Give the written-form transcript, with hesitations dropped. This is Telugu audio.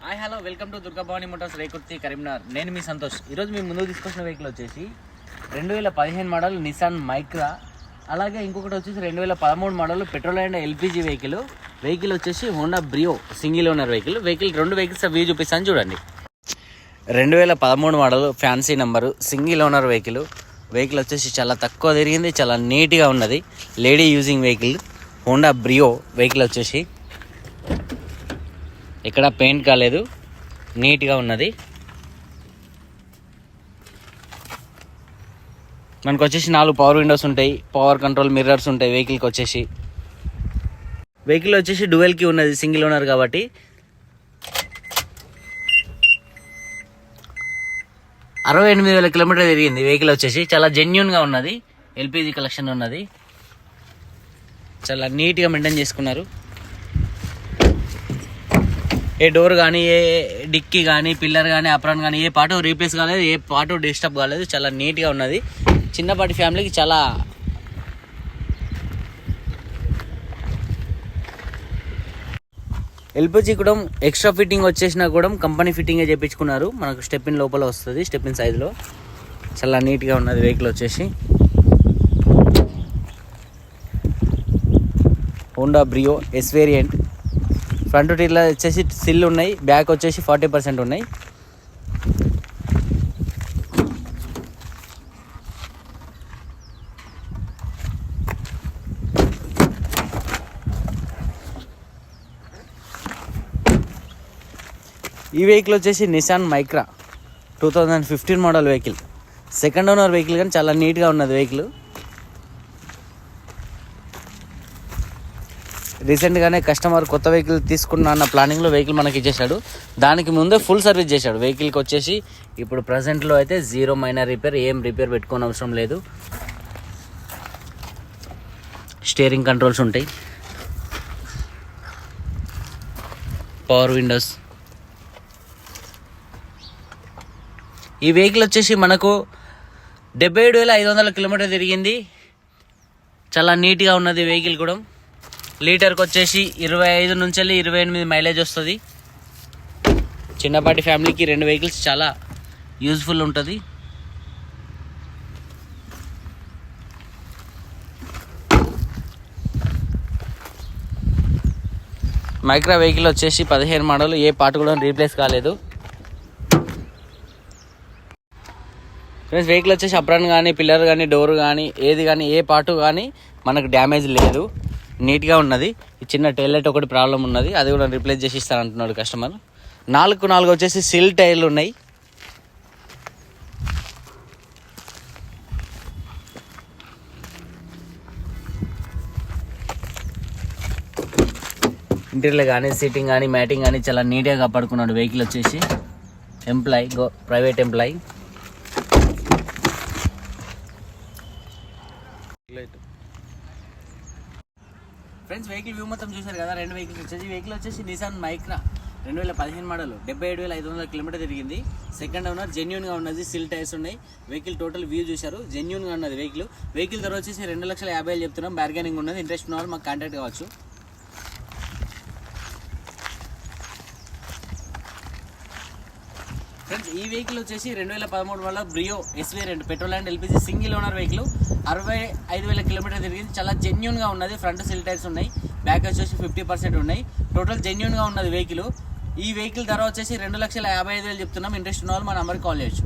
Hi hello welcome to Durga Bhavani Motors Rekurthi Karimnagar. నేను మీ సంతోష్. ఈరోజు మీ ముందుకు తీసుకొచ్చిన వెహికల్ వచ్చేసి 2015 మోడల్ నిసాన్ మైక్రా, అలాగే ఇంకొకటి వచ్చేసి 2013 model petrol and LPG vehicle వచ్చేసి Honda Brio single owner vehicle రెండు వెహికల్స్ వ్యూ చూపిస్తాను చూడండి. 2013 model fancy number single owner vehicle వచ్చేసి చాలా తక్కువ తిరిగింది, చాలా నీట్గా ఉన్నది. Lady using vehicle Honda Brio vehicle వచ్చేసి ఇక్కడ పెయింట్ కాలేదు, నీట్గా ఉన్నది. మనకు వచ్చేసి 4 పవర్ విండోస్ ఉంటాయి, పవర్ కంట్రోల్ మిర్రర్స్ ఉంటాయి. వెహికల్ వచ్చేసి డ్యూయల్కి ఉన్నది, సింగిల్ ఓనర్ కాబట్టి. 68,000 కిలోమీటర్ తిరిగింది వెహికల్ వచ్చేసి. చాలా జెన్యూన్గా ఉన్నది, ఎల్పిజి కలెక్షన్ ఉన్నది, చాలా నీట్గా మెయింటైన్ చేసుకున్నారు. ఏ డోర్ కానీ, ఏ డిక్కీ కానీ, పిల్లర్ కానీ, అప్రాన్ కానీ ఏ పార్ట్ రీప్లేస్ కాలేదు, ఏ పార్ట్ డిస్టర్బ్ కాలేదు. చాలా నీట్గా ఉన్నది. చిన్నపాటి ఫ్యామిలీకి చాలా ఎల్పిజి కూడా ఎక్స్ట్రా ఫిట్టింగ్ వచ్చేసినా కూడా కంపెనీ ఫిట్టింగే చేయించుకున్నారు. మనకు స్టెప్పిన్ లోపల వస్తుంది, స్టెప్పిన్ సైజులో. చాలా నీట్గా ఉన్నది వెహికల్ వచ్చేసి. Honda Brio S variant. Front టీర్లో వచ్చేసి సిల్ ఉన్నాయి, బ్యాక్ వచ్చేసి 40% ఉన్నాయి. ఈ వెహికల్ వచ్చేసి Nissan Micra 2015 model vehicle, second owner vehicle, కానీ చాలా నీట్గా ఉన్నది వెహికల్. రీసెంట్గానే కస్టమర్ కొత్త వెహికల్ తీసుకున్న అన్న ప్లానింగ్లో వెహికల్ మనకి ఇచ్చేసాడు. దానికి ముందే ఫుల్ సర్వీస్ చేశాడు వెహికల్కి వచ్చేసి. ఇప్పుడు ప్రజెంట్లో అయితే 0 మైనర్ రిపేర్, ఏం రిపేర్ పెట్టుకోని అవసరం లేదు. స్టీరింగ్ కంట్రోల్స్ ఉంటాయి, పవర్ విండోస్. ఈ వెహికల్ వచ్చేసి మనకు 77,500 కిలోమీటర్ తిరిగింది. చాలా నీట్గా ఉన్నది వెహికల్ కూడా. లీటర్కి వచ్చేసి 25 నుంచి 28 మైలేజ్ వస్తుంది. చిన్నపాటి ఫ్యామిలీకి 2 వెహికల్స్ చాలా యూజ్ఫుల్ ఉంటుంది. మైక్రా వెహికల్ వచ్చేసి 15 మోడల్, ఏ పార్ట్ కూడా రీప్లేస్ కాలేదు. ఫ్రెండ్స్, వెహికల్ వచ్చేసి అప్రాన్ కానీ, పిల్లర్ కానీ, డోర్ కానీ, ఏది కానీ, ఏ పార్ట్ కానీ మనకు డ్యామేజ్ లేదు, నీట్గా ఉన్నది. ఈ చిన్న టైల్ లైట్ ఒకటి ప్రాబ్లం ఉన్నది, అది కూడా రీప్లేస్ చేసి ఇస్తానంటున్నాడు కస్టమర్. 4 వచ్చేసి సిల్ టైర్లు ఉన్నాయి. ఇంటీరియర్ కానీ, సీటింగ్ కానీ, మ్యాటింగ్ కానీ చాలా నీట్గా కాపాడుకున్నాడు వెహికల్ వచ్చేసి. Private employee. Friends, vehicle view మొత్తం చూశారు కదా. 2 వెహికల్స్ వచ్చేసి నిసాన్ మైక్రా 2015 మోడల్, 77,500 కిలోమీటర్ తిరిగింది. సెకండ్ ఓనర్, జెన్యూన్గా ఉన్నది, సిల్ టైర్స్ ఉన్నాయి. వెహికల్ టోటల్ వ్యూ చూశారు, జెన్యూన్గా ఉన్నది వెహికల్ ధర వచ్చేసి 2,50,000 చెప్తున్నాం. బార్గెనింగ్ ఉన్నది. ఇంట్రెస్ట్ ఉన్న వాళ్ళు మాకు కాంటాక్ట్ కావచ్చు. ఫ్రెండ్స్, ఈ వెహికల్ వచ్చేసి 2013 వల్ల brio S variant petrol and LPG single owner vehicle. 65,000 kilometre తిరిగింది. చాలా జెన్యూన్గా ఉన్నది. ఫ్రంట్ సిల్ టైర్స్ ఉన్నాయి, బ్యాక్ వచ్చేసి 50% ఉన్నాయి. టోటల్ జెన్యూన్గా ఉన్నది వెహికల్. ఈ వెహికల్ ధర వచ్చేసి 2,55,000 చెప్తున్నాం. ఇంట్రెస్ట్ ఉన్న వాళ్ళు మా నెంబర్కి కాల్ చేయొచ్చు.